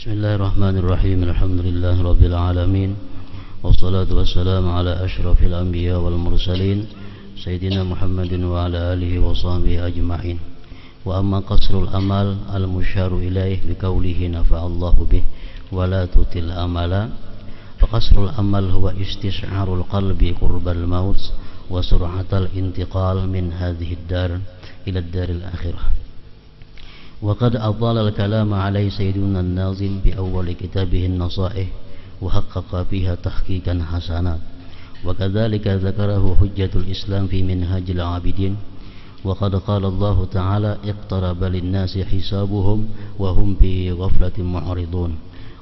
Bismillahirrahmanirrahim. Alhamdulillahi rabbil alamin. Wassalatu wassalamu ala asyrafil anbiya wal mursalin Sayyidina Muhammadin wa ala alihi wa sahbihi ajma'in. Wa amma qasrul amal al-musyaru ilaih biqaulihi nafa'allahu bih wa la tutil amala. Faqasrul amal huwa istis'arul qalbi qurbal maut wa sur'atal intiqal min hadhihi ad-dar ila ad-daril akhirah. وقد أطال الكلام عليه سيدنا الناظم بأول كتابه النصائح وحقق فيها تحقيقا حسنا، وكذلك ذكره حجة الإسلام في منهاج العابدين. وقد قال الله تعالى اقترب للناس حسابهم وهم في غفلة معرضون.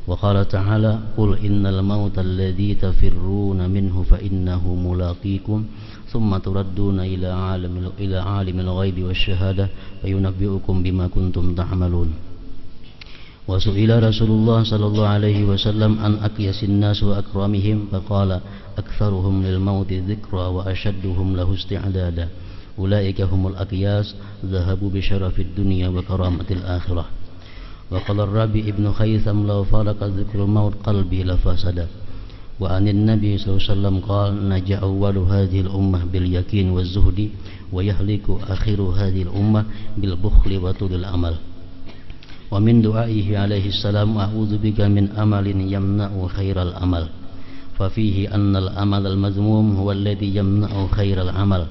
وقال تعالى قل إن الموت الذي تفرون منه فإنه ملاقيكم ثم تردون إلى عالم الغيب والشهادة فينبئكم بما كنتم تعملون. وسئل رسول الله صلى الله عليه وسلم عن أكيس الناس وأكرمهم فقال أكثرهم للموت ذكرى وأشدهم له استعدادا أولئك هم الأكياس ذهبوا بشرف الدنيا وكرامة الآخرة. وقال الربيع ابن خيثم لو فارق ذكر الموت قلبي لفسد. وعن النبي صلى الله عليه وسلم قال نجا أول هذه الأمة باليقين والزهد ويهلك آخر هذه الأمة بالبخل وطول الأمل. ومن دعائه عليه السلام أعوذ بك من أمل يمنع خير الأمل، ففيه أن الأمل المذموم هو الذي يمنع خير العمل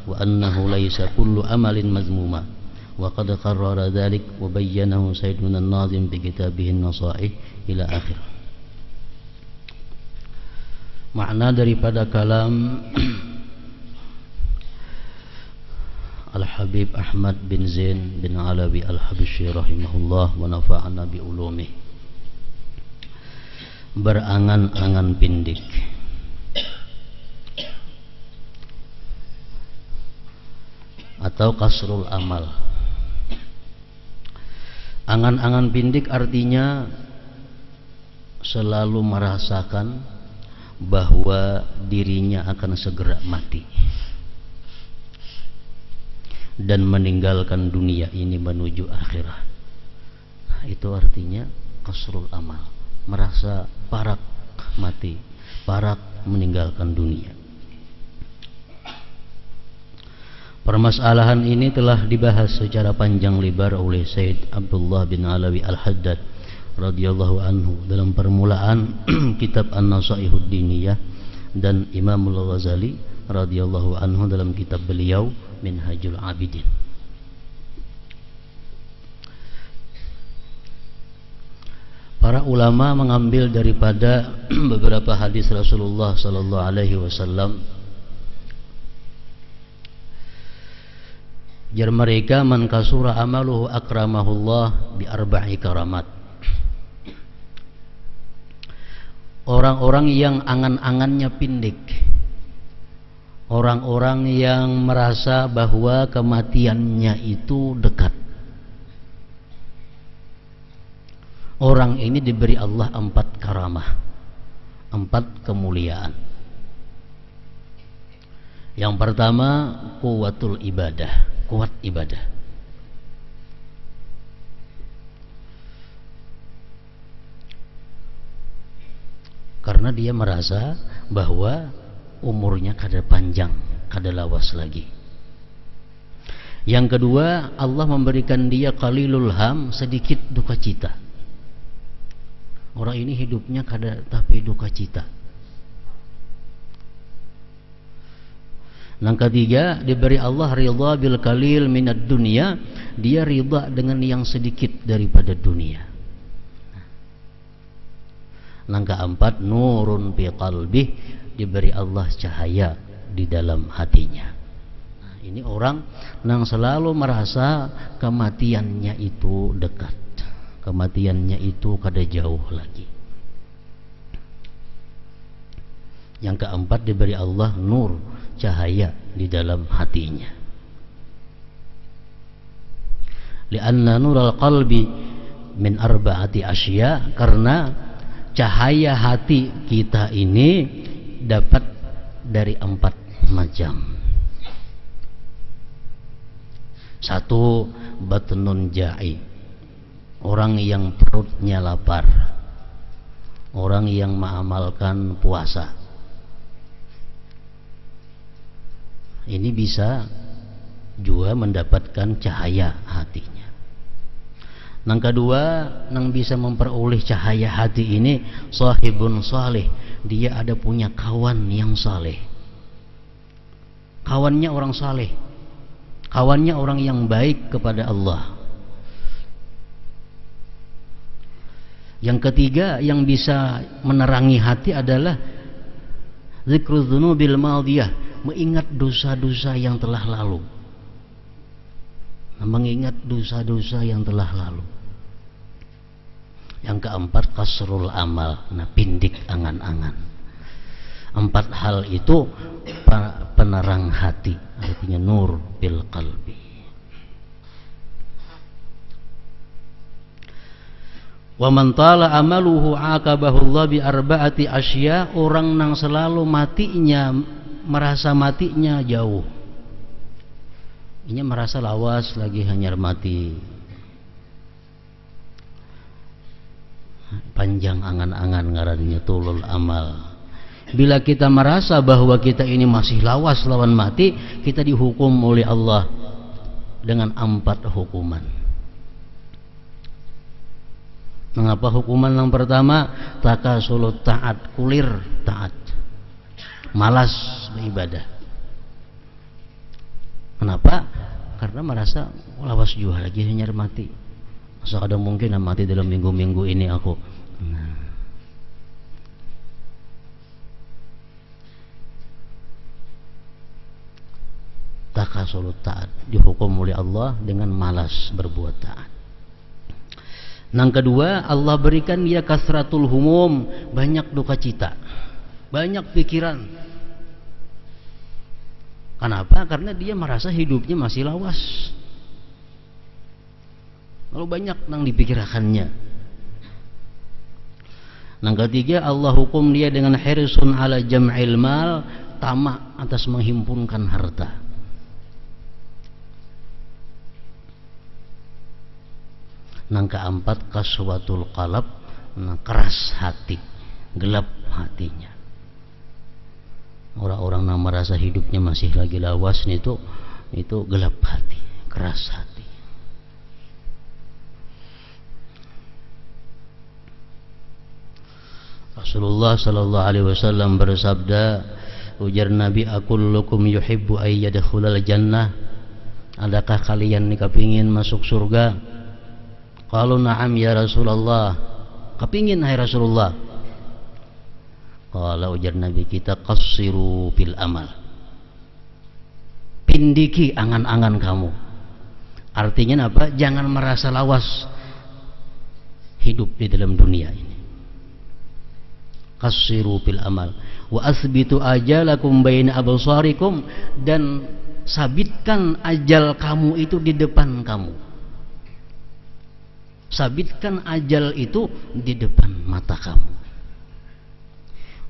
وأنه ليس كل أمل مذموما. وقد قرر ذلك وبينه سيدنا الناظم بكتابه النصائح إلى آخر. Makna daripada kalam Al-Habib Ahmad bin Zain bin Alawi Al-Habishi rahimahullah wa nafa'ana bi ulumih. Berangan-angan pindik atau kasrul amal. Angan-angan pindik artinya selalu merasakan bahwa dirinya akan segera mati dan meninggalkan dunia ini menuju akhirat. Nah, itu artinya kasrul amal, merasa parak mati, parak meninggalkan dunia. Permasalahan ini telah dibahas secara panjang lebar oleh Sayyid Abdullah bin Alawi Al-Haddad radhiyallahu anhu dalam permulaan kitab An-Nasaihud Diniyah dan Imam Al-Ghazali radhiyallahu anhu dalam kitab beliau Minhajul Abidin. Para ulama mengambil daripada beberapa hadis Rasulullah sallallahu alaihi wasallam. Jar mereka man kasura amaluhu akramahullah bi arba'i karamat. Orang-orang yang angan-angannya pindik, orang-orang yang merasa bahwa kematiannya itu dekat, orang ini diberi Allah 4 karamah, 4 kemuliaan. Yang pertama kuwatul ibadah, kuat ibadah. Karena dia merasa bahwa umurnya kada panjang, kada lawas lagi. Yang kedua, Allah memberikan dia qalilul ham, sedikit duka cita. Orang ini hidupnya kada tapi duka cita. Yang ketiga, diberi Allah ridha bil qalil minad dunya, dia ridha dengan yang sedikit daripada dunia. Yang keempat, nurun fi qalbih, diberi Allah cahaya di dalam hatinya. Nah, ini orang yang selalu merasa kematiannya itu dekat, kematiannya itu kada jauh lagi. Yang keempat, diberi Allah nur, cahaya di dalam hatinya. Lianna nural qalbi min arba'ati asya, karena cahaya hati kita ini dapat dari 4 macam. Satu, batnun ja'i, orang yang perutnya lapar, orang yang mengamalkan puasa. Ini bisa juga mendapatkan cahaya hatinya. Yang kedua, yang bisa memperoleh cahaya hati ini sahibun saleh. Dia ada punya kawan yang saleh. Kawannya orang saleh. Kawannya orang yang baik kepada Allah. Yang ketiga yang bisa menerangi hati adalah zikrul dzunubil madiyah, mengingat dosa-dosa yang telah lalu. Mengingat dosa-dosa yang telah lalu. Yang keempat kasrul amal, pindik angan-angan. 4 hal itu penerang hati, artinya nur bil qalbi. Wa man tala amaluhu aqabahu Allah bi arba'ati asya, orang yang selalu matinya merasa matinya jauh. Ini merasa lawas lagi hanyar mati. Panjang angan-angan ngarannya tulul amal. Bila kita merasa bahwa kita ini masih lawas lawan mati, kita dihukum oleh Allah dengan 4 hukuman. Mengapa hukuman yang pertama? Takasulut taat, kulir taat, malas beribadah. Kenapa? Karena merasa lawas juga lagi hanyar mati. Masa ada mungkin mati dalam minggu-minggu ini aku. Takasulut taat, dihukum oleh Allah dengan malas berbuat taat. Yang kedua, Allah berikan dia kasratul humum, banyak duka cita, banyak pikiran. Kenapa? Karena dia merasa hidupnya masih lawas. Lalu banyak yang dipikirkannya. Yang ketiga, Allah hukum dia dengan hirsun ala jam'il mal, tamak atas menghimpunkan harta. Yang keempat, kaswatul qalb, keras hati, gelap hatinya. Orang-orang yang merasa hidupnya masih lagi lawas itu gelap hati, keras hati. Rasulullah sallallahu alaihi wasallam bersabda, ujar Nabi, akullukum yuhibbu ay yadkhulal jannah? Adakah kalian ini kepingin masuk surga? Qalu na'am ya Rasulullah. Kepingin hai Rasulullah. Qala ujar Nabi kita, qassiru bil amal. Pindiki angan-angan kamu. Artinya apa? Jangan merasa lawas hidup di dalam dunia ini. Qassiru bil amal wa asbitu ajalakum baina absarikum, dan sabitkan ajal kamu itu di depan kamu. Sabitkan ajal itu di depan mata kamu.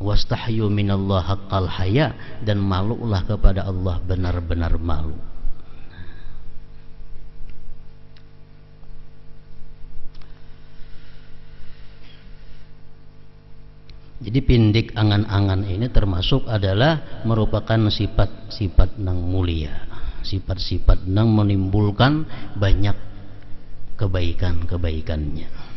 Wastahyu minallah haqqal haya, dan malulah kepada Allah benar-benar malu. Jadi pindik angan-angan ini termasuk adalah merupakan sifat-sifat yang mulia, sifat-sifat yang menimbulkan banyak kebaikan-kebaikannya.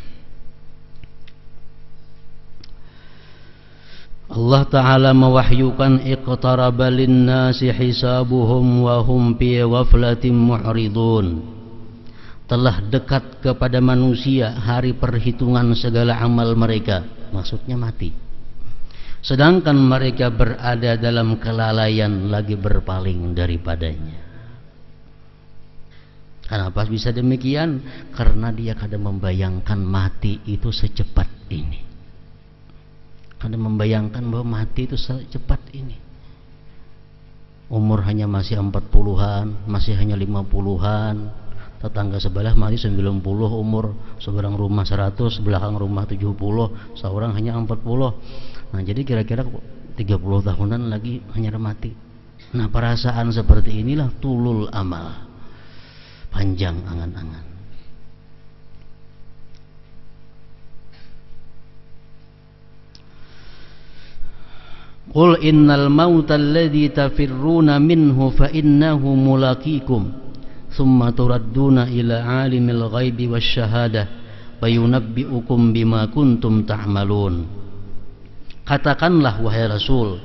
Allah Ta'ala mewahyukan iqtaraba linnasi hisabuhum wa hum fi ghaflatin mu'ridun. Telah dekat kepada manusia hari perhitungan segala amal mereka, maksudnya mati, sedangkan mereka berada dalam kelalaian lagi berpaling daripadanya. Kenapa bisa demikian? Karena dia kadang membayangkan mati itu secepat ini. Kadang membayangkan bahwa mati itu secepat ini. Umur hanya masih 40-an, masih hanya 50-an. Tetangga sebelah mati 90 umur, seberang rumah 100, belakang rumah 70, seorang hanya 40. Nah, jadi kira-kira 30 tahunan lagi hanya mati. Nah, perasaan seperti inilah tulul amal, panjang angan-angan. Qul innal mauta alladhi tafirruna minhu fa innahu mulaqikum thumma turadduna ila alimil ghaibi wasyahadah fayunabbi'ukum bima kuntum ta'malun. Katakanlah wahai Rasul,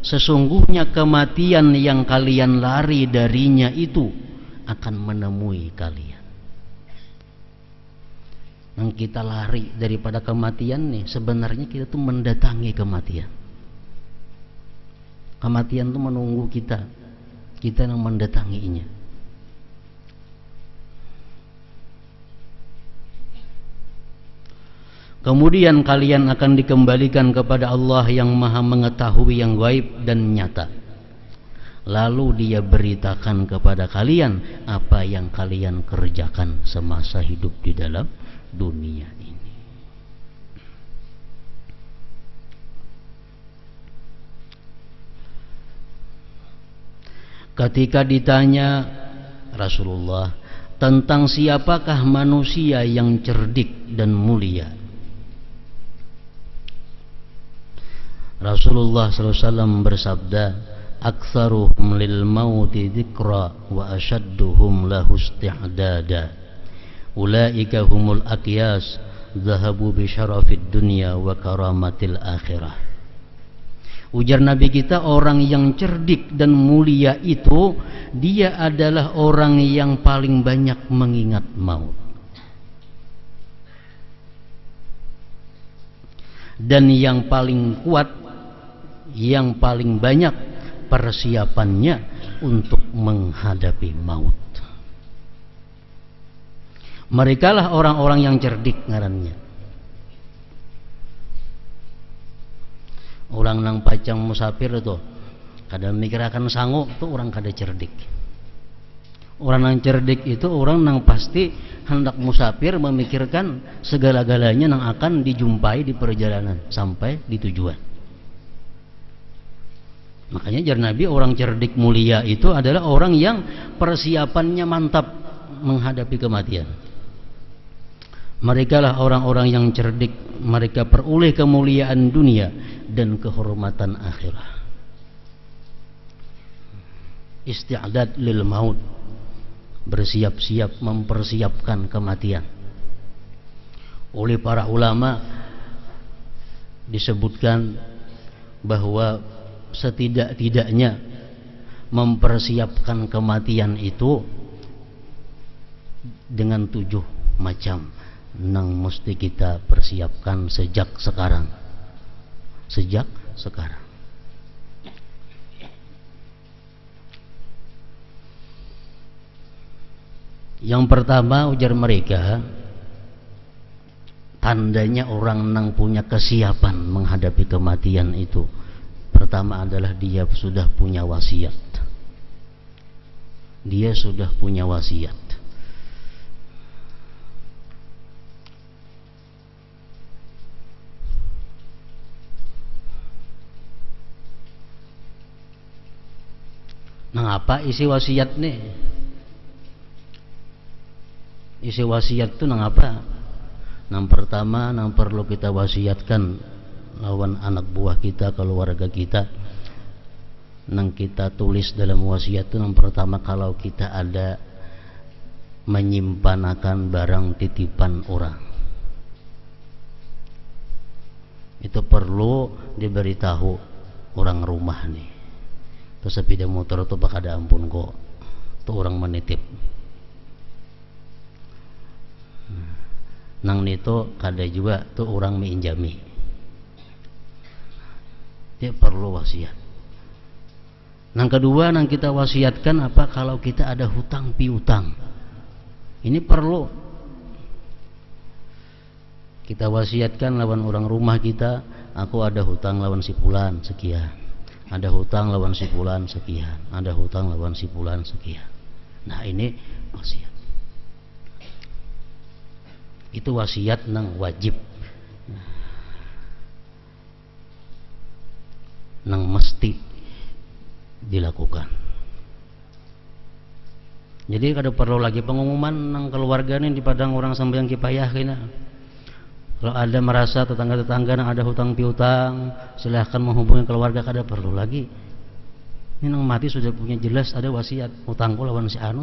sesungguhnya kematian yang kalian lari darinya itu akan menemui kalian. Yang kita lari daripada kematian nih, sebenarnya kita tuh mendatangi kematian. Kematian itu menunggu kita yang mendatanginya. Kemudian kalian akan dikembalikan kepada Allah yang maha mengetahui yang gaib dan nyata. Lalu dia beritakan kepada kalian apa yang kalian kerjakan semasa hidup di dalam dunia ini. Ketika ditanya Rasulullah tentang siapakah manusia yang cerdik dan mulia, Rasulullah SAW bersabda, "Aktsaruhum lil mauti dzikra wa ashadduhum lahu isti'dada. Ulaika humul aqyas, dhahabu bi syarafid dunya wa karamatil akhirah." Ujar Nabi kita, orang yang cerdik dan mulia itu dia adalah orang yang paling banyak mengingat maut. Dan yang paling kuat, yang paling banyak persiapannya untuk menghadapi maut. Merekalah orang-orang yang cerdik ngarannya. Orang nang pacang musafir itu kada mikirakan sanggup itu orang kada cerdik. Orang nang cerdik itu orang nang pasti hendak musafir memikirkan segala-galanya nang akan dijumpai di perjalanan sampai di tujuan. Makanya jar Nabi, orang cerdik mulia itu adalah orang yang persiapannya mantap menghadapi kematian. Mereka lah orang-orang yang cerdik, mereka peroleh kemuliaan dunia dan kehormatan akhirat. Isti'dad lil maut, bersiap-siap mempersiapkan kematian. Oleh para ulama disebutkan bahwa setidak-tidaknya mempersiapkan kematian itu dengan 7 macam nang mesti kita persiapkan sejak sekarang. Sejak sekarang. Yang pertama ujar mereka, tandanya orang nang punya kesiapan menghadapi kematian itu, pertama adalah dia sudah punya wasiat. Dia sudah punya wasiat. Nah, apa isi wasiat nih? Isi wasiat itu nang apa? Nang pertama nang perlu kita wasiatkan lawan anak buah kita, keluarga kita. Nang kita tulis dalam wasiat itu nang pertama, kalau kita ada menyimpan barang titipan orang, itu perlu diberitahu orang rumah nih. Terus sepeda motor itu bak ada ampun kok, tuh orang menitip. Nang nito kada juga tuh orang minjami. Dia perlu wasiat. Nang kedua nang kita wasiatkan apa, kalau kita ada hutang piutang, ini perlu kita wasiatkan lawan orang rumah kita, aku ada hutang lawan si fulan sekian, ada hutang lawan si fulan sekian, ada hutang lawan si fulan sekian. Nah, ini wasiat. Itu wasiat nang wajib, nang mesti dilakukan. Jadi kada perlu lagi pengumuman nang keluarga nih di padang orang sambayang kipayah kena. Kalau ada merasa tetangga-tetangga yang ada hutang piutang, silahkan menghubungi keluarga, kada perlu lagi. Ini nang mati sudah punya jelas ada wasiat, hutangku lawan si anu.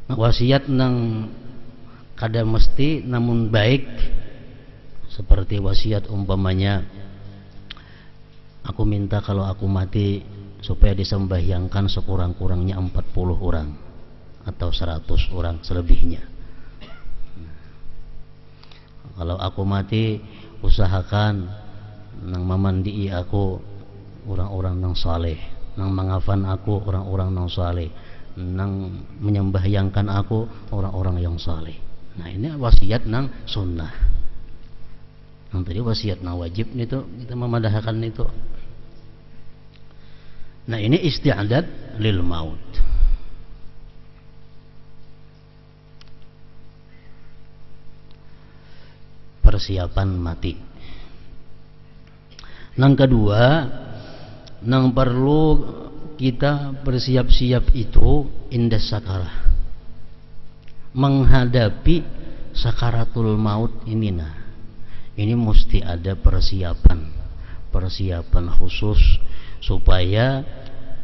Nah, wasiat nang kada mesti namun baik, seperti wasiat umpamanya, aku minta kalau aku mati supaya disembahyangkan sekurang-kurangnya 40 orang atau 100 orang selebihnya. Kalau aku mati usahakan nang mamandii aku orang-orang nang saleh, nang mangafan aku orang-orang nang saleh, nang menyembahyangkan aku orang-orang yang saleh. Nah, ini wasiat nang sunnah. Nang tadi wasiat nang wajib itu kita memadahkan itu. Nah, ini isti'adad lil maut. Persiapan mati. Nang kedua, nang perlu kita bersiap-siap itu indah sakarah, menghadapi sakaratul maut ini. Nah, ini mesti ada persiapan khusus supaya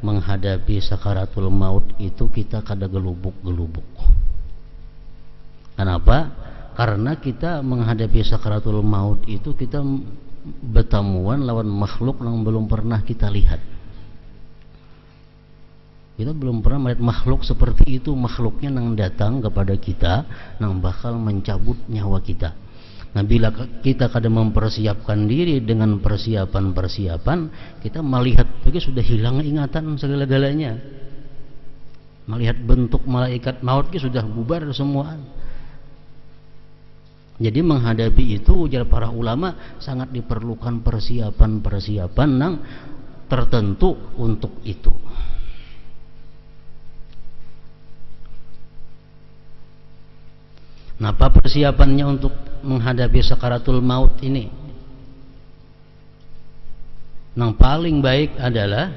menghadapi sakaratul maut itu kita kada gelubuk-gelubuk. Kenapa? Karena kita menghadapi sakaratul maut itu kita bertemuan lawan makhluk yang belum pernah kita lihat. Kita belum pernah melihat makhluk seperti itu. Makhluknya yang datang kepada kita, yang bakal mencabut nyawa kita. Nah, bila kita kadang mempersiapkan diri dengan persiapan, kita melihat begitu sudah hilang ingatan segala-galanya. Melihat bentuk malaikat maut sudah bubar semua. Jadi menghadapi itu, ujar para ulama, sangat diperlukan persiapan yang tertentu untuk itu. Nah, apa persiapannya untuk menghadapi sakaratul maut ini? Yang paling baik adalah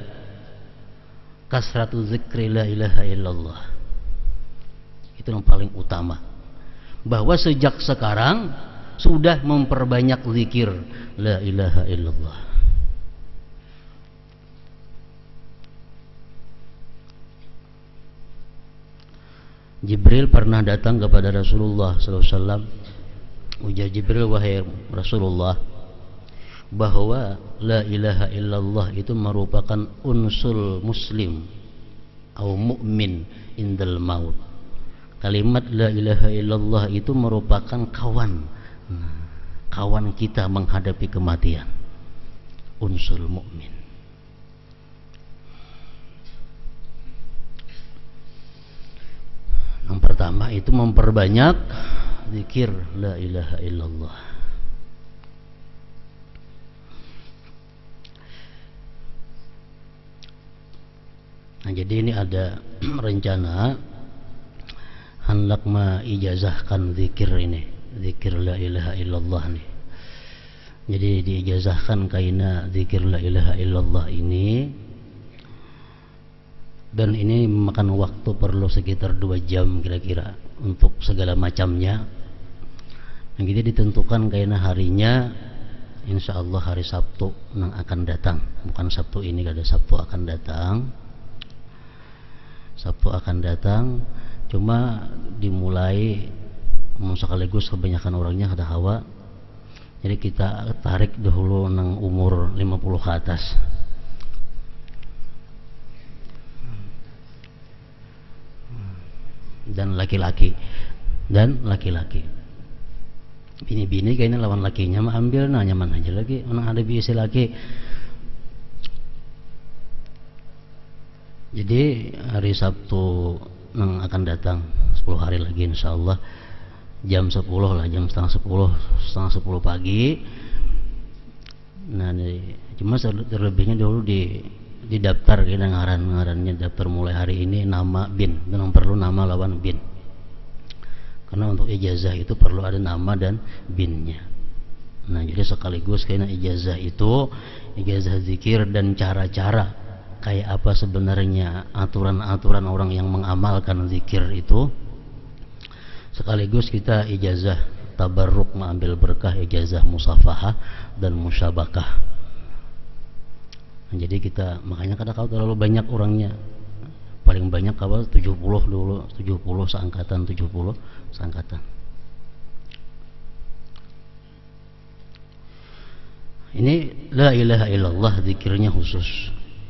kasratu zikri la ilaha illallah. Itu yang paling utama. Bahwa sejak sekarang sudah memperbanyak zikir la ilaha illallah. Jibril pernah datang kepada Rasulullah SAW. Ujar Jibril, wahai Rasulullah, bahwa la ilaha illallah itu merupakan unsul muslim atau mukmin indal maut. Kalimat la ilaha illallah itu merupakan kawan kita menghadapi kematian. Unsul mukmin. Yang pertama itu memperbanyak zikir la ilaha illallah. Nah, jadi ini ada rencana hendak mengijazahkan zikir ini, zikir la ilaha illallah nih. Jadi diijazahkan kaina zikir la ilaha illallah ini. Dan ini memakan waktu perlu sekitar 2 jam kira-kira untuk segala macamnya. Yang kita ditentukan kayaknya harinya insya Allah hari Sabtu yang akan datang. Bukan Sabtu ini, kada Sabtu akan datang. Sabtu akan datang. Cuma dimulai sekaligus kebanyakan orangnya ada hawa. Jadi kita tarik dahulu nang umur 50 ke atas. Dan laki-laki bini-bini kayaknya lawan lakinya mah ambil nah nyaman aja lagi orang ada biasa laki. Jadi hari Sabtu yang akan datang 10 hari lagi insyaallah jam 10 lah, jam setengah 10 pagi. Nah, cuma terlebihnya dulu di daftar kita ngarannya daftar mulai hari ini nama bin, memang perlu nama lawan bin, karena untuk ijazah itu perlu ada nama dan binnya. Nah, jadi sekaligus kayaknya ijazah itu ijazah zikir dan cara-cara kayak apa sebenarnya aturan-aturan orang yang mengamalkan zikir itu, sekaligus kita ijazah tabarruk mengambil berkah ijazah musafahah dan musyabakah. Jadi kita makanya kadang-kadang terlalu banyak orangnya, paling banyak apa 70 dulu, 70 seangkatan, 70 seangkatan. Ini la ilaha illallah zikirnya khusus.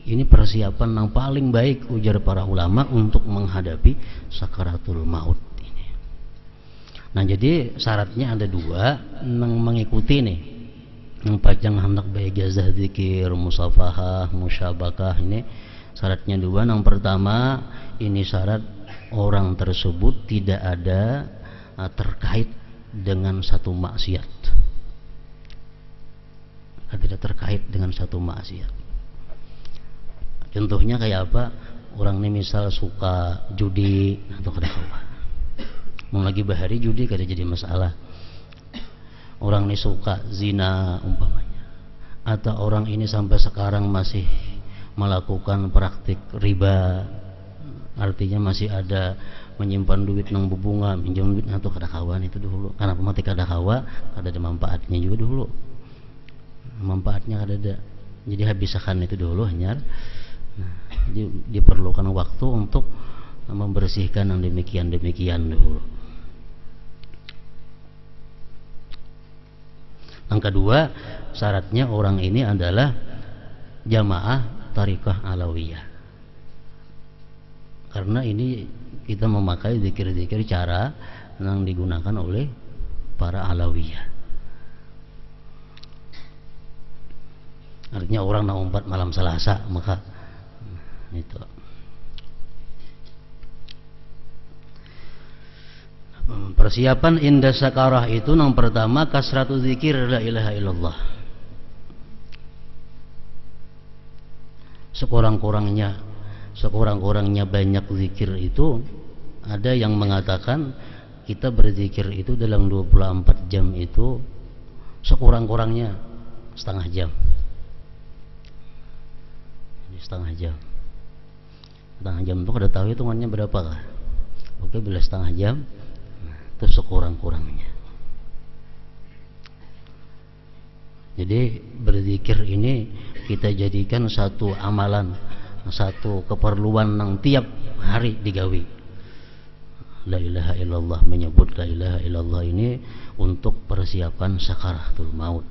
Ini persiapan yang paling baik ujar para ulama untuk menghadapi sakaratul maut ini. Nah, jadi syaratnya ada dua yang mengikuti nih. Yang pajang hendak ijazah zikir, musafahah, musyabakah ini syaratnya dua. Yang pertama, ini syarat orang tersebut tidak ada terkait dengan satu maksiat. Tidak terkait dengan satu maksiat. Contohnya kayak apa? Orang ini misal suka judi atau kedakawa. Mau lagi bahari judi kada jadi masalah. Orang ini suka zina umpamanya. Atau orang ini sampai sekarang masih melakukan praktik riba. Artinya masih ada menyimpan duit nang bubunga, minjam duit atau kedakawan itu dulu. Karena mati kadakawa ada manfaatnya juga dulu. Manfaatnya ada. Jadi habiskan itu dulu hanya. Nah, diperlukan waktu untuk membersihkan yang demikian dulu. Yang kedua, syaratnya orang ini adalah jamaah tarikah alawiyah. Karena ini kita memakai zikir-zikir cara yang digunakan oleh para alawiyah. Artinya orang yang umpat malam Selasa, maka itu persiapan indah sakarah itu yang pertama kasratu zikir la ilaha illallah. Sekurang-kurangnya banyak zikir itu, ada yang mengatakan kita berzikir itu dalam 24 jam itu sekurang-kurangnya setengah jam. Jadi setengah jam itu kada tahu hitungannya berapa kah? Oke, bila setengah jam itu sekurang-kurangnya. Jadi berzikir ini kita jadikan satu amalan, satu keperluan yang tiap hari digawi. La ilaha illallah, menyebut la ilaha illallah ini untuk persiapan sakaratul maut.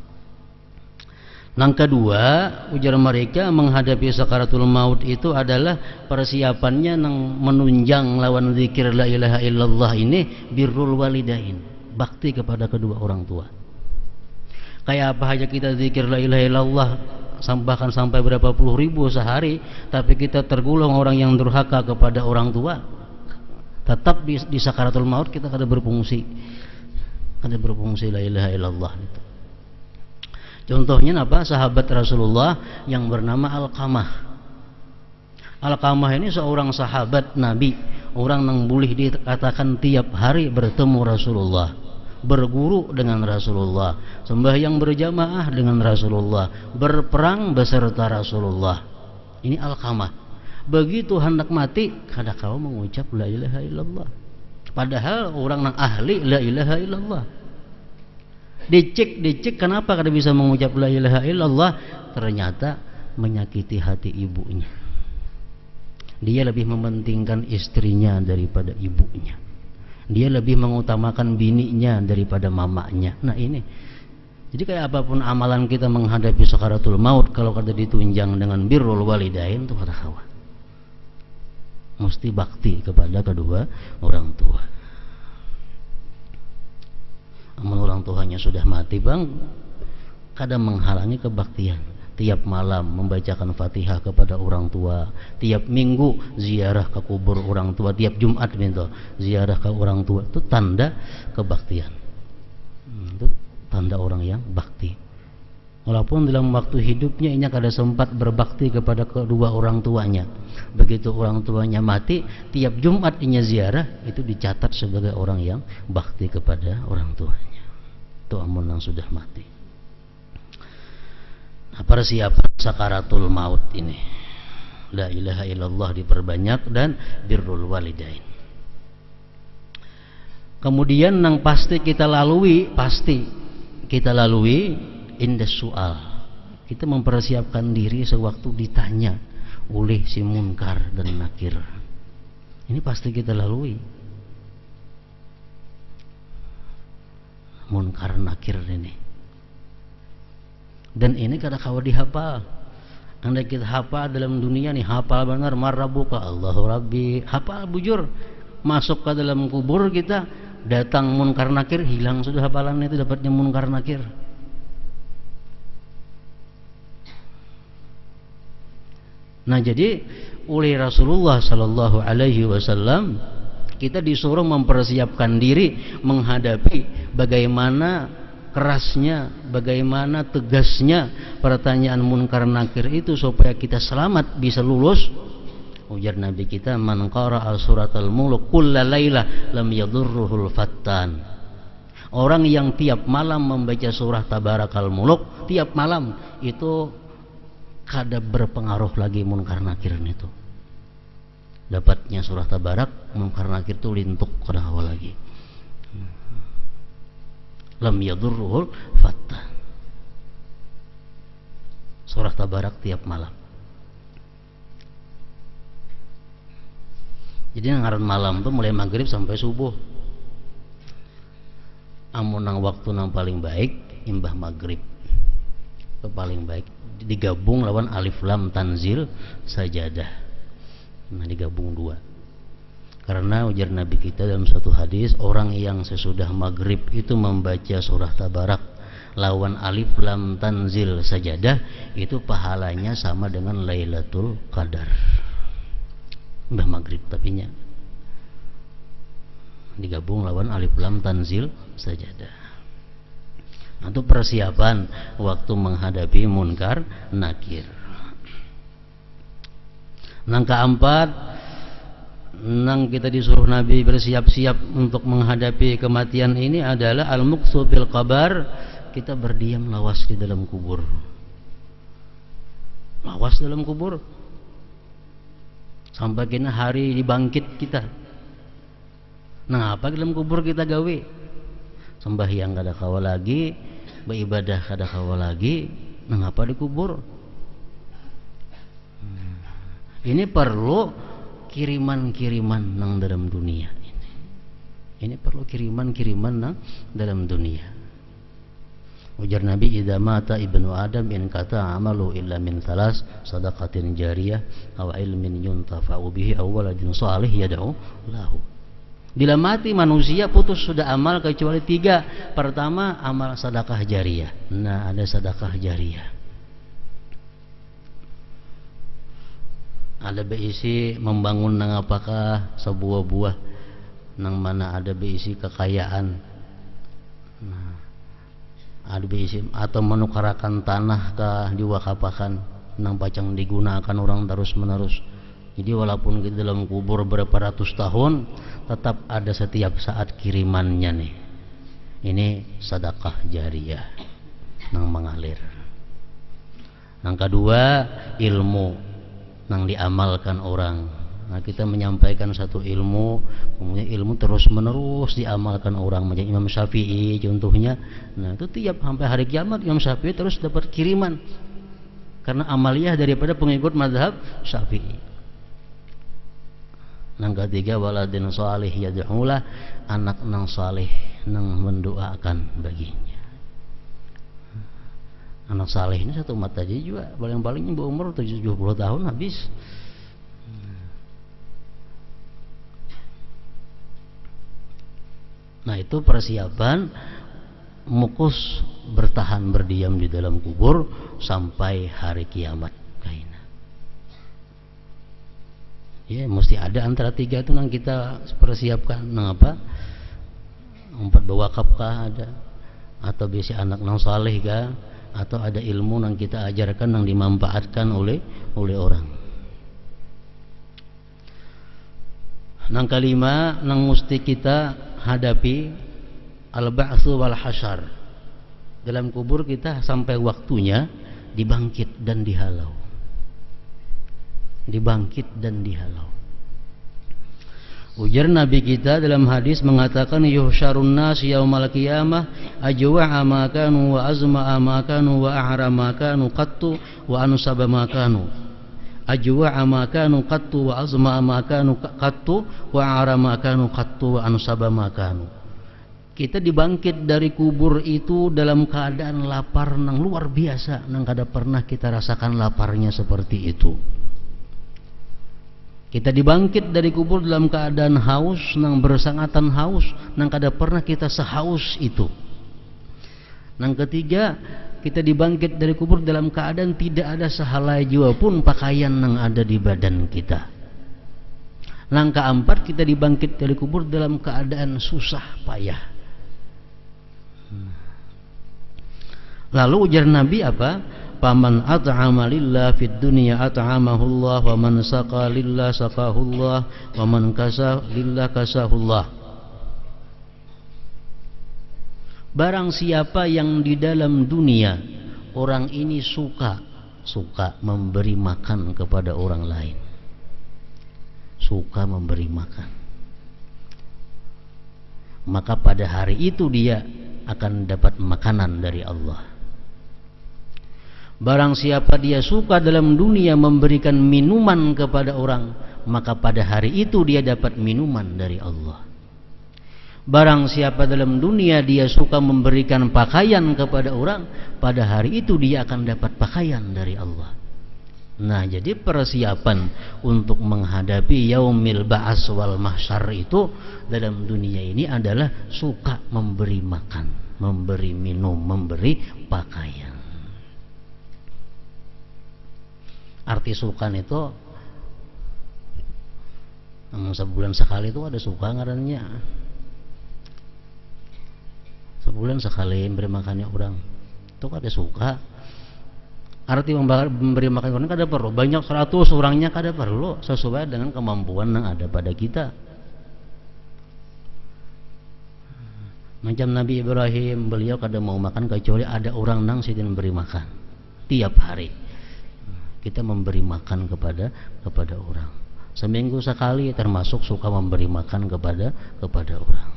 Yang kedua, ujar mereka menghadapi sakaratul maut itu adalah persiapannya yang menunjang lawan zikir la ilaha illallah ini birrul walidain, bakti kepada kedua orang tua. Kayak apa aja kita zikir la ilaha illallah bahkan sampai berapa puluh ribu sehari, tapi kita tergolong orang yang durhaka kepada orang tua, tetap di sakaratul maut kita kada berfungsi la ilaha illallah itu. Contohnya apa? Sahabat Rasulullah yang bernama Alqamah. Alqamah ini seorang sahabat Nabi, orang yang boleh dikatakan tiap hari bertemu Rasulullah, berguru dengan Rasulullah, sembahyang berjamaah dengan Rasulullah, berperang beserta Rasulullah. Ini Alqamah. Begitu hendak mati, kada kau mengucap la ilaha illallah. Padahal orang yang ahli la ilaha illallah. Dicek kenapa kada bisa mengucap la ilaha illallah? Ternyata menyakiti hati ibunya. Dia lebih mementingkan istrinya daripada ibunya. Dia lebih mengutamakan bininya daripada mamanya. Nah ini. Jadi kayak apapun amalan kita menghadapi sakaratul maut, kalau kada ditunjang dengan birrul walidain itu kada kawa. Mesti bakti kepada kedua orang tua. Amun orang tuanya sudah mati bang, kadang menghalangi kebaktian. Tiap malam membacakan Fatihah kepada orang tua, tiap minggu ziarah ke kubur orang tua, tiap Jumat minta ziarah ke orang tua, itu tanda kebaktian. Itu tanda orang yang bakti. Walaupun dalam waktu hidupnya ini kada sempat berbakti kepada kedua orang tuanya, begitu orang tuanya mati, tiap Jumat ini ziarah, itu dicatat sebagai orang yang bakti kepada orang tuanya. Itu amun yang sudah mati. Nah, persiapan sakaratul maut ini La ilaha illallah diperbanyak dan birrul walidain. Kemudian yang pasti kita lalui indah soal. Kita mempersiapkan diri sewaktu ditanya oleh si munkar dan nakir. Ini pasti kita lalui. Munkar nakir ini. Dan ini kadang-kadang dihafal. Andai kita hafal dalam dunia nih, hafal benar marrabuka Allahu Rabbi, hafal bujur. Masuk ke dalam kubur kita, datang munkar nakir, hilang sudah hafalannya itu, dapatnya munkar nakir. Nah, jadi oleh Rasulullah sallallahu alaihi wasallam kita disuruh mempersiapkan diri menghadapi bagaimana kerasnya, bagaimana tegasnya pertanyaan munkar nakir itu supaya kita selamat bisa lulus. Ujar Nabi kita, man qara'a suratal muluk kulla lailah lam yadurruhul fattan. Orang yang tiap malam membaca surah Tabarakal Muluk, tiap malam itu kada berpengaruh lagi munkar nakir itu. Dapatnya surah Tabarak, munkar nakir itu lintuk kada hawa lagi. Lam yadurruhul fattan. Surah Tabarak tiap malam. Jadi ngaran malam tuh mulai maghrib sampai subuh. Amun nang waktu nang paling baik imbah maghrib. Itu paling baik. Digabung lawan alif lam tanzil sajadah. Nah, digabung dua. Karena ujar Nabi kita dalam satu hadis, orang yang sesudah maghrib itu membaca surah Tabarak lawan alif lam tanzil sajadah, itu pahalanya sama dengan Lailatul Qadar. Mbah maghrib tapinya digabung lawan alif lam tanzil sajadah. Itu persiapan waktu menghadapi munkar nakir. Nang keempat, nang kita disuruh Nabi bersiap-siap untuk menghadapi kematian ini adalah al-muqsu fil qabar. Kita berdiam lawas di dalam kubur. Lawas dalam kubur sampai kena hari dibangkit kita. Nah, apa dalam kubur kita gawe? Sembahyang kada kawa lagi, beribadah kada kawa lagi. Nah, apa di kubur? Ini perlu kiriman-kiriman nang dalam dunia ini. Ini perlu kiriman-kiriman nang dalam dunia. Ujar Nabi, idza mata ibnu Adam in kata amalu illa min thalas, sadaqatin jariyah aw ilmin yuntafa'u bihi aw waladin shalih yad'u lahu. Bila mati manusia putus sudah amal kecuali tiga. Pertama, amal sedekah jariyah. Nah, ada sedekah jariyah. Ada beisi membangun nang apakah sebuah buah nang mana ada beisi kekayaan. Nah, ada beisi atau menukarakan tanah kah diwakapakan nang pacang digunakan orang terus menerus. Jadi walaupun kita dalam kubur berapa ratus tahun, tetap ada setiap saat kirimannya nih. Ini sedekah jariyah nang mengalir. Yang kedua, ilmu nang diamalkan orang. Nah, kita menyampaikan satu ilmu, kemudian ilmu terus menerus diamalkan orang. Macam Imam Syafi'i contohnya. Nah, itu tiap sampai hari kiamat Imam Syafi'i terus dapat kiriman karena amaliyah daripada pengikut mazhab Syafi'i. Yang ketiga, waladin salih yad'ulah, anak nang salih nang mendoakan baginya. Anak saleh ini satu mata aja juga paling-paling berumur 70 tahun habis. Nah, itu persiapan mukus bertahan berdiam di dalam kubur sampai hari kiamat kaina. Ya, mesti ada antara tiga itu yang kita persiapkan. Nang apa? Empat bewakaf kah ada? Atau biasa anak nang saleh kah? Atau ada ilmu yang kita ajarkan yang dimanfaatkan oleh orang. Yang kelima, yang mesti kita hadapi al-ba'tsu wal hasyar. Dalam kubur kita sampai waktunya dibangkit dan dihalau. dibangkit dan dihalau. Ujar Nabi kita dalam hadis mengatakan, yuhsyarun nas yaumal qiyamah ajwa'a ma kanu wa azma'a ma kanu wa a'ra ma kanu qattu wa ansaba ma kanu. Ajwa'a ma kanu qattu wa azma'a ma kanu qattu wa a'ra ma kanu qattu wa ansaba ma kanu. Kita dibangkit dari kubur itu dalam keadaan lapar nang luar biasa, nang kada pernah kita rasakan laparnya seperti itu. Kita dibangkit dari kubur dalam keadaan haus, nang bersangatan haus, nang kada pernah kita sehaus itu. Nang ketiga, kita dibangkit dari kubur dalam keadaan tidak ada sehelai jua pun pakaian nang ada di badan kita. Nang keempat, kita dibangkit dari kubur dalam keadaan susah payah. Lalu ujar Nabi apa? Faman at'ama lillah fid dunya at'amahu Allah wa man saqa lillah saqahu Allah wa man kasa lillah kasahu Allah. Barang siapa yang di dalam dunia orang ini suka memberi makan kepada orang lain, suka memberi makan, maka pada hari itu dia akan dapat makanan dari Allah. Barang siapa dia suka dalam dunia memberikan minuman kepada orang, maka pada hari itu dia dapat minuman dari Allah. Barang siapa dalam dunia dia suka memberikan pakaian kepada orang, pada hari itu dia akan dapat pakaian dari Allah. Nah, jadi persiapan untuk menghadapi yaumil ba'as wal mahsyar itu dalam dunia ini adalah suka memberi makan, memberi minum, memberi pakaian. Arti sukan itu sebulan sekali itu ada suka ngarannya. Sebulan sekali memberi makannya orang itu ada suka. Arti memberi makan orang kada perlu banyak 100 orangnya, kada perlu, sesuai dengan kemampuan yang ada pada kita. Macam Nabi Ibrahim, beliau kada mau makan kecuali ada orang nang sidin memberi makan tiap hari. Kita memberi makan kepada orang seminggu sekali, termasuk suka memberi makan kepada orang.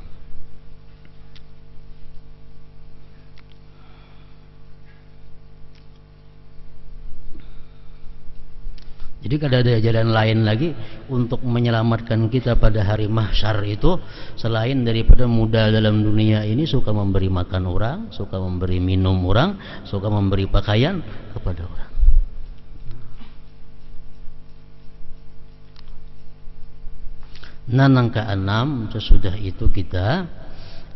Jadi kada ada jalan lain lagi untuk menyelamatkan kita pada hari mahsyar itu selain daripada mudah dalam dunia ini suka memberi makan orang, suka memberi minum orang, suka memberi pakaian kepada orang. Nanang keenam, sesudah itu kita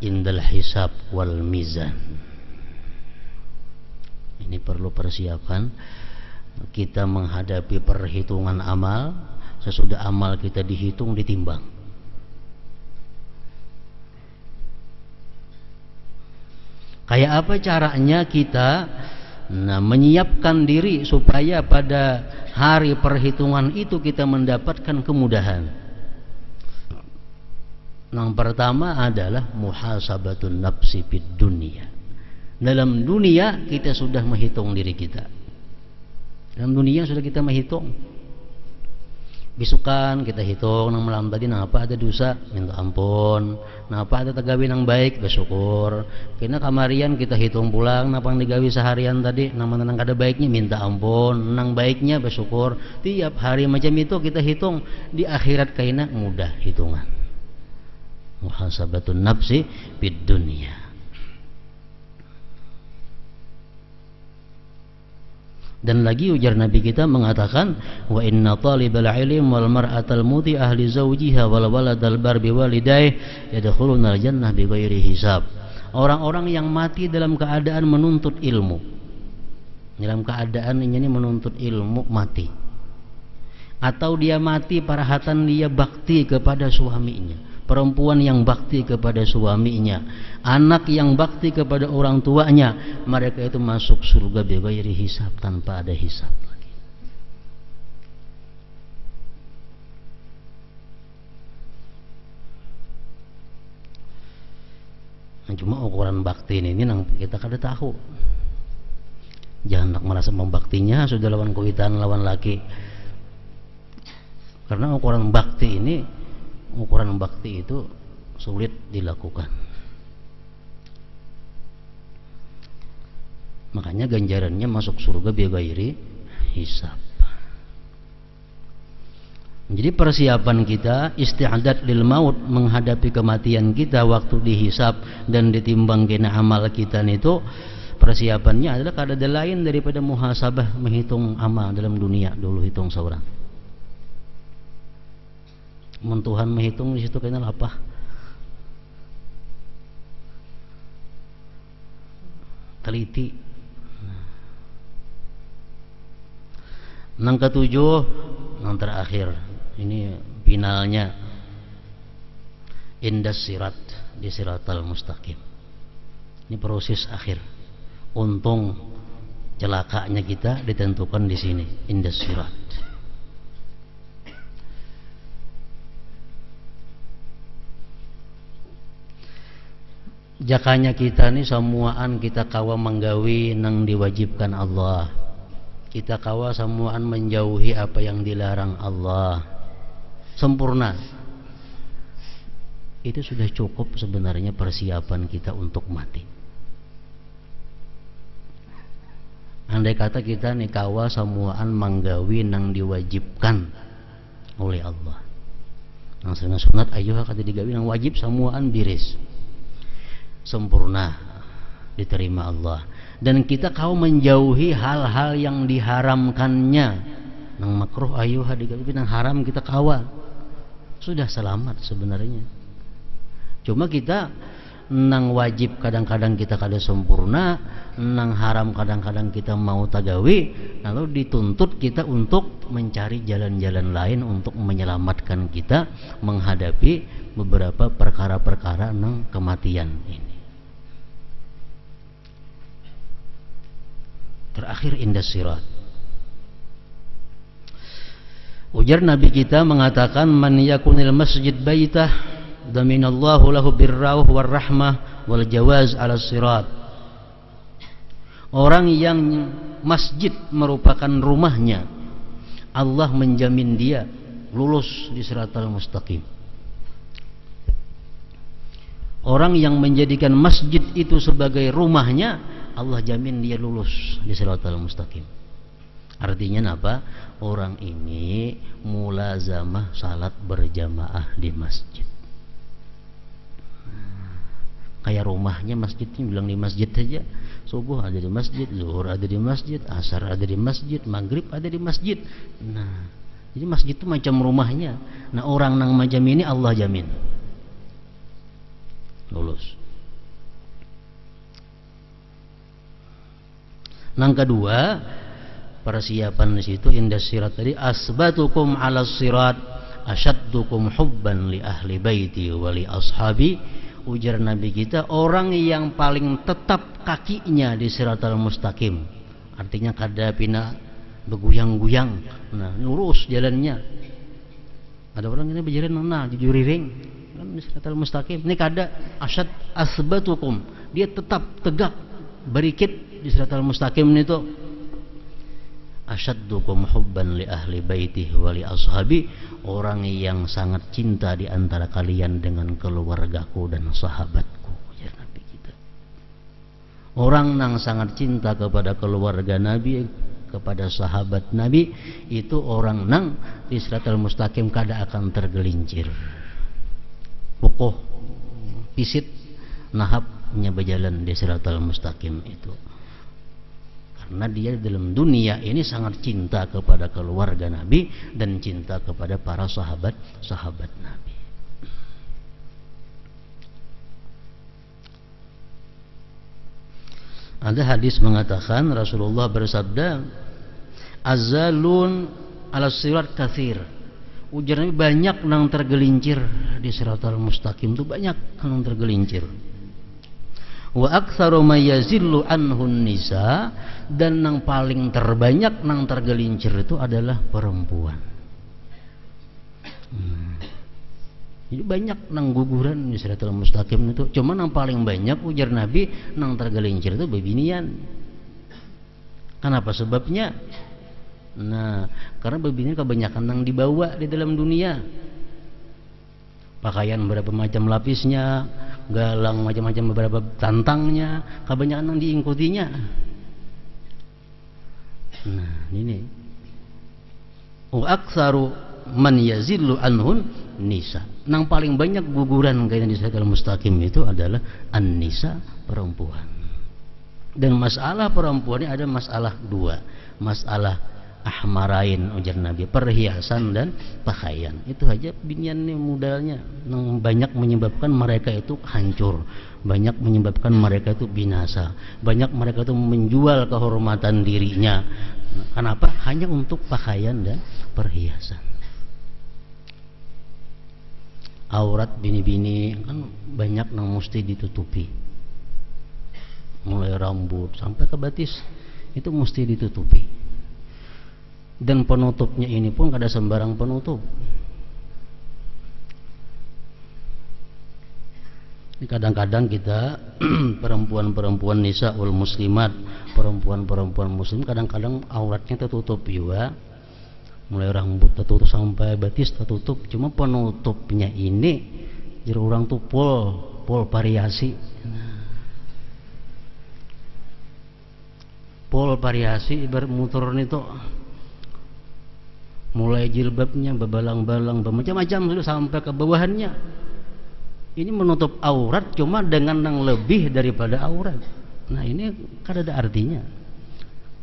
indal hisab wal mizan. Ini perlu persiapan. Kita menghadapi perhitungan amal. Sesudah amal kita dihitung, ditimbang. Kayak apa caranya kita menyiapkan diri supaya pada hari perhitungan itu kita mendapatkan kemudahan. Yang pertama adalah muhasabatun nafsi fid dunia. Dalam dunia kita sudah menghitung diri kita. Dalam dunia sudah kita menghitung. Bisukan kita hitung nang malam tadi nang apa ada dosa, minta ampun. Nang apa ada tagawi nang baik, bersyukur. Kena kamarian kita hitung pulang nang pang digawi seharian tadi, nang mana nang kada baiknya minta ampun, nang baiknya bersyukur. Tiap hari macam itu kita hitung. Di akhirat kaina mudah hitungan. Muhasabatun nafsi fid dunya. Dan lagi ujar Nabi kita mengatakan, wa inna talibal ilm wal mar'atal muti ahli zawjiha wal waladal bar bi walidayh yadkhulunal jannah bighairi hisab. Orang-orang yang mati dalam keadaan menuntut ilmu, dalam keadaan ini menuntut ilmu mati, atau dia mati parahatan dia bakti kepada suaminya, perempuan yang bakti kepada suaminya, anak yang bakti kepada orang tuanya, mereka itu masuk surga bighairi hisab, tanpa ada hisab lagi. Nah, cuma ukuran bakti ini nang kita kada tahu. Jangan nak merasa membaktinya sudah lawan kuitan lawan laki. Karena ukuran bakti itu sulit dilakukan. Makanya ganjarannya masuk surga bighairi hisab. Jadi persiapan kita, isti'adat lil maut, menghadapi kematian kita waktu dihisab dan ditimbang kena amal kita itu, persiapannya adalah kada lain daripada muhasabah, menghitung amal dalam dunia dulu, hitung seorang. Tuhan menghitung di situ kenal apa? Teliti. Yang ketujuh, yang terakhir, ini finalnya, indas sirat, di siratal mustaqim. Ini proses akhir. Untung celakanya kita ditentukan di sini, indas sirat. Jakanya kita ni semuaan kita kawa menggawi nang diwajibkan Allah. Kita kawa semuaan menjauhi apa yang dilarang Allah. Sempurna. Itu sudah cukup sebenarnya persiapan kita untuk mati. Andai kata kita ni kawa semuaan menggawi nang diwajibkan oleh Allah. Nang sunat ayuh kata digawi nang wajib semuaan biris. Sempurna diterima Allah, dan kita kau menjauhi hal-hal yang diharamkannya, nang makruh ayuha digawi nang haram kita kawa, sudah selamat sebenarnya. Cuma kita nang wajib kadang-kadang kita kada sempurna, nang haram kadang-kadang kita mau tagawi, lalu dituntut kita untuk mencari jalan-jalan lain untuk menyelamatkan kita menghadapi beberapa perkara-perkara nang kematian ini. Terakhir indas sirat. Ujar Nabi kita mengatakan, man yakunil masjid baitah daminallahu lahu birrauh warrahmah wal jawaz ala sirat. Orang yang masjid merupakan rumahnya, Allah menjamin dia lulus di siratal mustaqim. Orang yang menjadikan masjid itu sebagai rumahnya, Allah jamin dia lulus di siratal mustaqim. Artinya apa? Orang ini mulazamah salat berjamaah di masjid. Kayak rumahnya masjid ini, bilang di masjid saja. Subuh ada di masjid, zuhur ada di masjid, asar ada di masjid, maghrib ada di masjid. Nah, jadi masjid itu macam rumahnya. Nah, orang nang macam ini Allah jamin lulus. Yang kedua, persiapan di situ indas sirat tadi, asbatukum 'ala sirat asyaddukum hubban li ahli baiti wa li ashabi. Ujar Nabi kita, orang yang paling tetap kakinya di siratal mustaqim, artinya kada pina beguyang-guyang, nah lurus jalannya. Ada orang ini berjalan nah jujur ring kan di siratal mustaqim, ini kada asbatukum, dia tetap tegak berikit di siratal mustaqim itu. Asyaddukum hubban li ahli baitihi wa li ashabi, orang yang sangat cinta di antara kalian dengan keluargaku dan sahabatku, ya Nabi kita. Orang yang sangat cinta kepada keluarga Nabi, kepada sahabat Nabi, itu orang nang di siratal mustaqim kada akan tergelincir. Pokok pisit nahapnya berjalan di siratal mustaqim itu. Karena dia dalam dunia ini sangat cinta kepada keluarga Nabi dan cinta kepada para sahabat Nabi. Ada hadis mengatakan, Rasulullah bersabda, azalun ala sirat kathir. Ujar Nabi, banyak nang tergelincir di siratal mustaqim itu, banyak nang tergelincir. Wa aktsaru may yazillu anhun nisa, dan yang paling terbanyak nang tergelincir itu adalah perempuan. Jadi banyak nang guguran di siratal mustaqim itu, cuma yang paling banyak ujar Nabi nang tergelincir itu bebinian. Kenapa sebabnya? Nah, karena begini kebanyakan yang dibawa di dalam dunia. Pakaian berapa macam lapisnya, galang macam-macam beberapa tantangnya, kebanyakan yang diikutinya. Nah, ini. Wa aktsaru man yazillu anhun nisa. Yang paling banyak guguran kaitan di siratal mustaqim itu adalah an-nisa, perempuan. Dan masalah perempuan ini ada masalah dua, masalah ahmarain ujar Nabi, perhiasan dan pakaian. Itu aja binian nih modalnya yang banyak menyebabkan mereka itu hancur, banyak menyebabkan mereka itu binasa, banyak mereka itu menjual kehormatan dirinya. Kenapa? Hanya untuk pakaian dan perhiasan. Aurat bini-bini kan banyak yang mesti ditutupi, mulai rambut sampai ke batis itu mesti ditutupi. Dan penutupnya ini pun kada sembarang penutup. Kadang-kadang kita perempuan-perempuan nisaul muslimat, perempuan-perempuan muslim kadang-kadang auratnya tertutup juga, mulai rambut tertutup sampai batis tertutup. Cuma penutupnya ini jadi orang tuh pol variasi. Pol variasi bermutur itu mulai jilbabnya bebalang-balang bermacam-macam dulu sampai ke bawahannya. Ini menutup aurat cuma dengan yang lebih daripada aurat. Nah, ini kan ada artinya.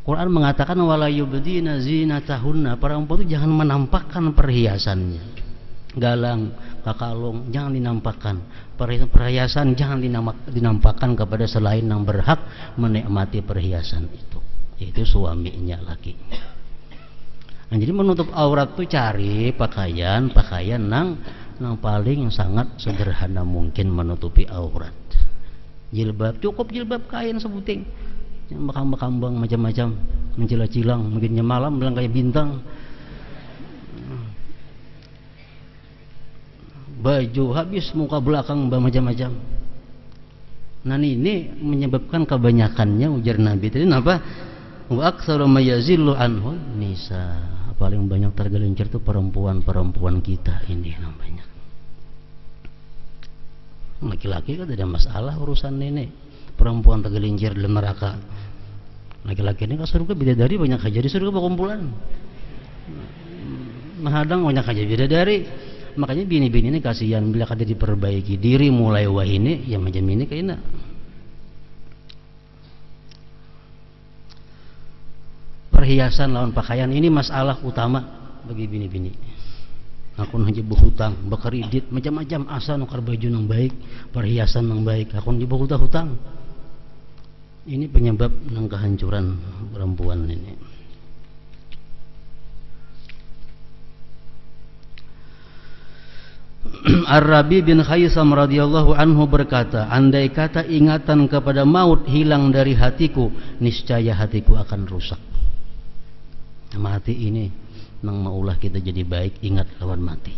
Quran mengatakan wala yubdina zinatahunna, perempuan itu jangan menampakkan perhiasannya. Galang, kalung jangan dinampakkan. Perhiasan jangan dinampakkan kepada selain yang berhak menikmati perhiasan itu, yaitu suaminya laki. Nah, jadi menutup aurat tuh cari pakaian yang paling sangat sederhana mungkin menutupi aurat. Jilbab, cukup jilbab kain sebuting, yang bakang-bakambang macam-macam, mencilang-cilang, mungkinnya malam bilang kayak bintang. Baju habis, muka belakang macam-macam. Nah, ini menyebabkan kebanyakannya ujar Nabi tadi apa? Wa aktsaru ma yazillu anhu nisa. Paling banyak tergelincir itu perempuan-perempuan kita ini namanya. Laki-laki kan tidak masalah urusan ini. Perempuan tergelincir dalam neraka. Laki-laki ini kan surga bidadari banyak aja di surga berkumpulan. Menghadang banyak aja bidadari. Makanya bini-bini ini kasihan bila kada diperbaiki diri mulai wahini ya macam ini kayaknya. Perhiasan lawan pakaian ini masalah utama bagi bini-bini. Aku hanya berhutang, berkredit macam-macam asal nukar baju yang baik, perhiasan yang baik. Aku hanya berhutang. Ini penyebab ng kehancuran perempuan ini. Ar-Rabi bin Khaisam radhiyallahu anhu berkata, andai kata ingatan kepada maut hilang dari hatiku, niscaya hatiku akan rusak. Mati ini nang maulah kita jadi baik, ingat lawan mati.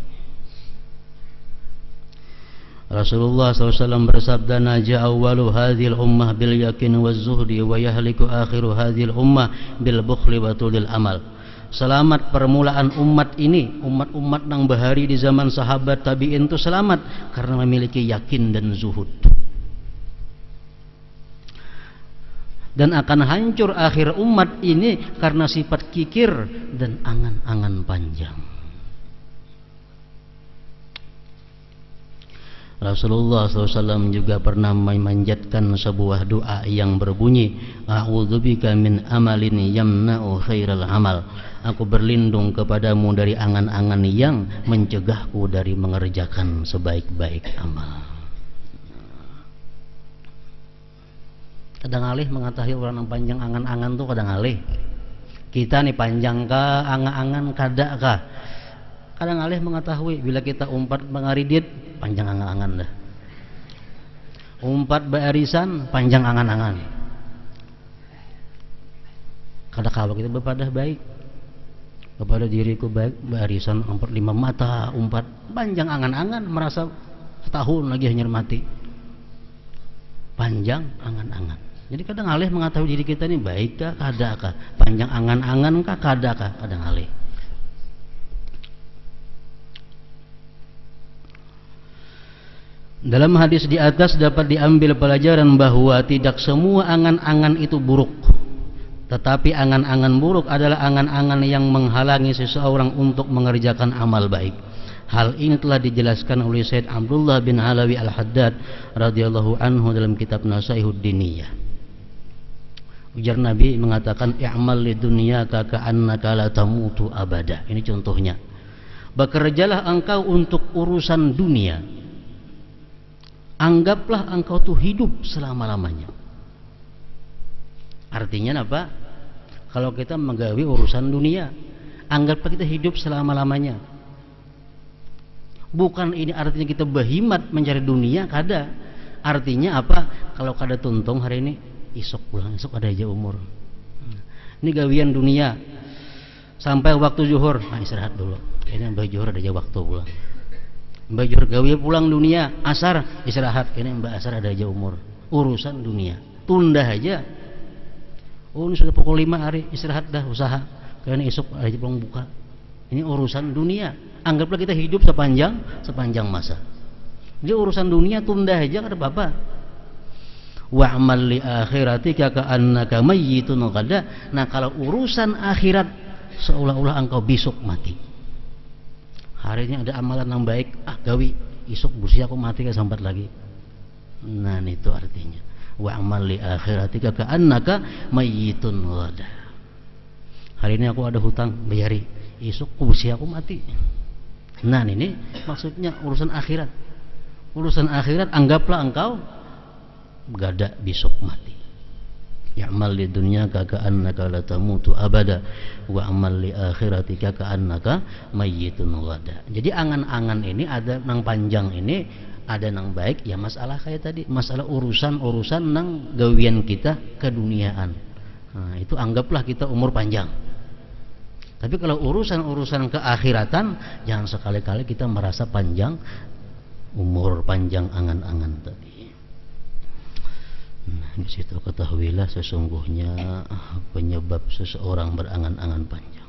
Rasulullah SAW bersabda, naja awwalu hadhil ummah bil yakin waz zuhdi wa yahliku akhiru hadhil ummah bil bukhli wa tulil amal. Selamat permulaan umat ini, umat-umat yang bahari di zaman sahabat tabi'in itu selamat karena memiliki yakin dan zuhud. Dan akan hancur akhir umat ini karena sifat kikir dan angan-angan panjang. Rasulullah SAW juga pernah memanjatkan sebuah doa yang berbunyi, a'udzubika min amalin yamna'u khairal amal. Aku berlindung kepadamu dari angan-angan yang mencegahku dari mengerjakan sebaik-baik amal. Kadang alih mengetahui orang yang panjang angan-angan tuh kadang alih. Kita nih panjang kah angan-angan kada kah? Kadang alih mengetahui bila kita umpat mengaridit panjang angan-angan dah. Umpat barisan panjang angan-angan. Kada kawa kita berpadah baik kepada diriku baik, barisan umpat 5 mata umpat panjang angan-angan merasa setahun lagi hanya mati. Panjang angan-angan. Jadi kadang alih mengetahui diri kita ini baik kah, kada kah, panjang angan-angan kah, kada kah, kadang alih. Dalam hadis di atas dapat diambil pelajaran bahwa tidak semua angan-angan itu buruk. Tetapi angan-angan buruk adalah angan-angan yang menghalangi seseorang untuk mengerjakan amal baik. Hal ini telah dijelaskan oleh Said Abdullah bin Alawi Al-Haddad radhiyallahu anhu dalam kitab Nasaihud Diniyah. Ujar Nabi mengatakan, i'mal lidunyaka ka'annaka la tamutu abada. Ini contohnya. Bekerjalah engkau untuk urusan dunia. Anggaplah engkau tuh hidup selama-lamanya. Artinya apa? Kalau kita menggawi urusan dunia, anggaplah kita hidup selama-lamanya. Bukan ini artinya kita bahimat mencari dunia, kada. Artinya apa? Kalau kada tuntung hari ini, isok pulang, isok ada aja umur. Ini gawian dunia. Sampai waktu zuhur, nah istirahat dulu. Ini mbak zuhur ada aja waktu pulang. Mbak zuhur gawi pulang dunia, asar istirahat. Ini mbak asar ada aja umur. Urusan dunia, tunda aja. Oh ini sudah pukul 5 hari, istirahat dah, usaha. Karena esok aja pulang buka. Ini urusan dunia. Anggaplah kita hidup sepanjang masa. Jadi urusan dunia tunda aja, kata Bapak. Wa'mal li akhiratika ka'annaka mayyitun ghada. Nah, kalau urusan akhirat seolah-olah engkau besok mati. Hari ini ada amalan yang baik, gawi, esok busi aku mati ke sambat lagi. Nah, itu artinya. Wa'mal li akhiratika ka'annaka mayyitun ghada. Hari ini aku ada hutang, bayari. Esok busi aku mati. Nah, ini maksudnya urusan akhirat. Urusan akhirat anggaplah engkau gada besok mati. Ya'mal li dunyaka ka'annaka la tamutu abada wa amal li akhiratika ka'annaka mayyitun ghada. Jadi angan-angan ini ada nang panjang ini, ada nang baik, ya masalah kayak tadi, masalah urusan-urusan nang gawian kita keduniaan. Nah, itu anggaplah kita umur panjang. Tapi kalau urusan-urusan keakhiratan, jangan sekali-kali kita merasa panjang umur, panjang angan-angan tadi. Nah, di situ ketahuilah sesungguhnya penyebab seseorang berangan-angan panjang.